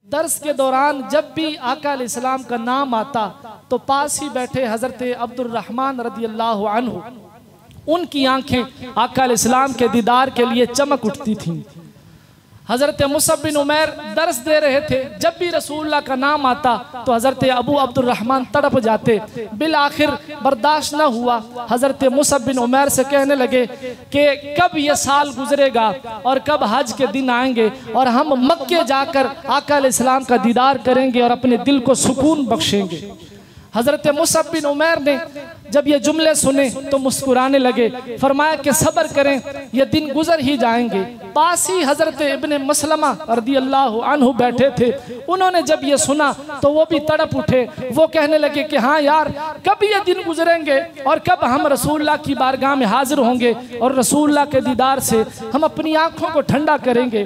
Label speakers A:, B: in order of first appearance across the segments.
A: दर्स के दौरान जब भी आका अलैहिस्सलाम का नाम आता तो पास ही बैठे हज़रत अब्दुर्रहमान रदियल्लाहु अन्हु, उनकी आंखें आका अलैहिस्सलाम के दीदार के लिए चमक उठती थीं। हज़रत मुसअब बिन उमैर दर्स दे रहे थे, जब भी रसूलुल्लाह का नाम आता तो हज़रत अबू अब्दुर्रहमान तड़प जाते। बिल आखिर बर्दाश्त न हुआ, हज़रत मुसअब बिन उमैर से कहने लगे कि कब ये साल गुजरेगा और कब हज के दिन आएंगे और हम मक्के जाकर आका अलैहिस्सलाम का दीदार करेंगे और अपने दिल को सुकून बख्शेंगे। हज़रत मुसअब बिन उमैर ने जब ये जुमले सुने तो मुस्कुराने लगे, फरमाया कि सब्र करें, ये दिन गुजर ही जाएंगे। पास ही हज़रत इब्ने मसलमा रदियल्लाहु अन्हु बैठे थे, उन्होंने जब ये सुना तो वो भी तड़प उठे। वो कहने लगे कि हाँ यार, कब ये दिन गुजरेंगे और कब हम रसूलुल्लाह की बारगाह में हाजिर होंगे और रसूलुल्लाह के दीदार से हम अपनी आँखों को ठंडा करेंगे।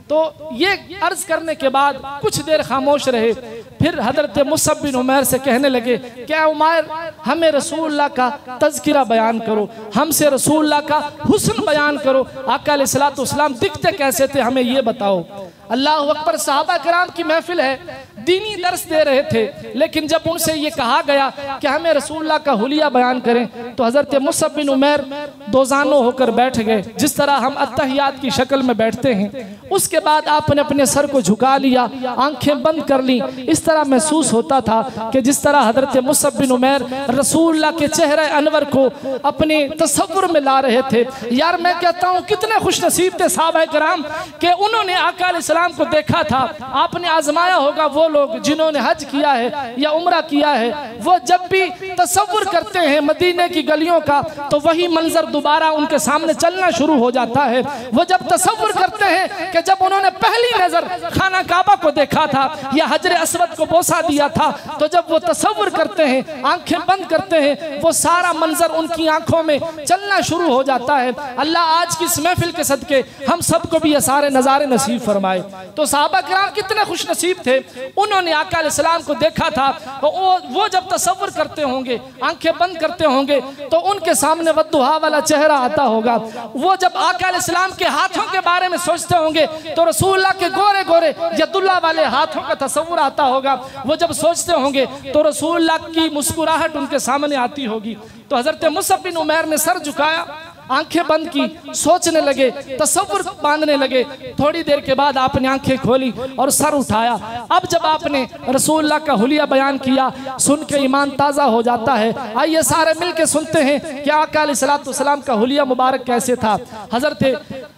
A: तो ये अर्ज करने के बाद कुछ देर खामोश रहे, फिर हज़रत मुसअब बिन उमैर से कहने लगे, क्या उमैर, हमें रसूलुल्लाह का तज़किरा बयान करो, हमसे रसूलुल्लाह का हुस्न बयान करो, आका अलैहिस्सलातु वस्सलाम दिखते कैसे थे, हमें ये बताओ। अल्लाहु अकबर, सहाबा कराम की महफिल है, दीनी दर्स दे रहे थे, लेकिन जब उनसे ये कहा गया कि हमें रसूलुल्लाह का हुलिया बयान करें तो हज़रत मुसअब बिन उमैर दोजानो होकर बैठ गए, जिस तरह हम अत्तहियात की शक्ल में बैठते हैं। उसके बाद आपने अपने सर को झुका लिया, आंखें बंद कर ली। इस तरह महसूस होता था कि जिस तरह हज़रत मुसअब बिन उमैर रसूलुल्लाह के चेहरे अनवर को अपने तसव्वुर में ला रहे थे। यार मैं कहता हूँ कितने खुशनसीब थे सहाबा कराम कि उन्होंने आका अलैहिस्सलाम को देखा था। आपने आजमाया होगा, वो लोग जिन्होंने हज किया है या उम्रा किया है, वो जब भी तसव्वुर करते हैं मदीने की गलियों का तो वही मंजर दोबारा उनके सामने चलना शुरू हो जाता है। वो जब तसव्वुर करते हैं कि जब उन्होंने पहली नजर खाना काबा को देखा था या हजरे अस्वद को बोसा दिया था, तो जब वो तसव्वुर करते हैं, आंखें बंद करते हैं, वो सारा मंजर उनकी आंखों में चलना शुरू हो जाता है। अल्लाह आज की इस महफिल के सदके हम सबको भी ये सारे नज़ारे नसीब फरमाए। तो सहाबा किराम कितने खुश नसीब थे, उन्होंने आका अलैहिस्सलाम को देखा था। तो वो जब तसव्वुर करते होंगे, आंखें बंद करते होंगे, तो उनके सामने वद्दुहा वाला चेहरा आता होगा। वो जब आका अलैहिस्सलाम के हाथों के बारे में सोचते होंगे तो रसूलुल्लाह के गोरे गोरे यदुल्लाह वाले हाथों का तसव्वुर आता होगा। वो जब सोचते होंगे तो रसूलुल्लाह की मुस्कुराहट उनके सामने आती होगी। तो हज़रत मुसअब बिन उमैर ने सर झुकाया, आंखें बंद की, सोचने लगे, तसव्वुर बांधने लगे। थोड़ी देर के बाद आपने आंखें खोली और सर उठाया। अब जब आपने रसूलुल्लाह का हुलिया बयान किया, सुन के ईमान ताज़ा हो जाता है। आइए सारे मिल के सुनते हैं कि आका अलैहिस्सलातु वस्सलाम का हुलिया मुबारक कैसे था। हज़रत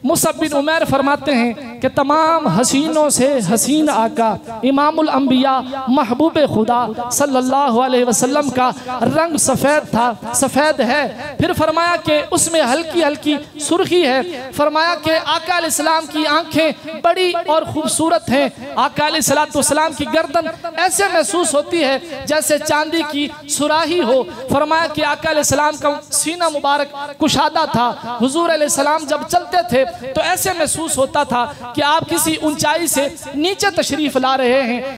A: मुसअब बिन उमैर फरमाते हैं कि तमाम हसीनों से हसीन आका इमामुल अंबिया महबूब खुदा सल्लल्लाहु अलैहि वसल्लम का रंग सफ़ेद था, सफ़ेद है। फिर फरमाया कि उसमें हल्की हल्की सुर्खी है। फरमाया कि आका अलैहिस्सलाम की आंखें बड़ी और खूबसूरत हैं। आका अलैहिस्सलातु वस्सलाम की गर्दन ऐसे महसूस होती है जैसे चांदी की सुराही हो। फरमाया कि आका अलैहिस्सलाम का सीना मुबारक कुशादा था। हुजूर अलैहिस्सलाम जब चलते थे तो ऐसे महसूस होता था कि आप किसी ऊंचाई से नीचे तशरीफ ला रहे हैं।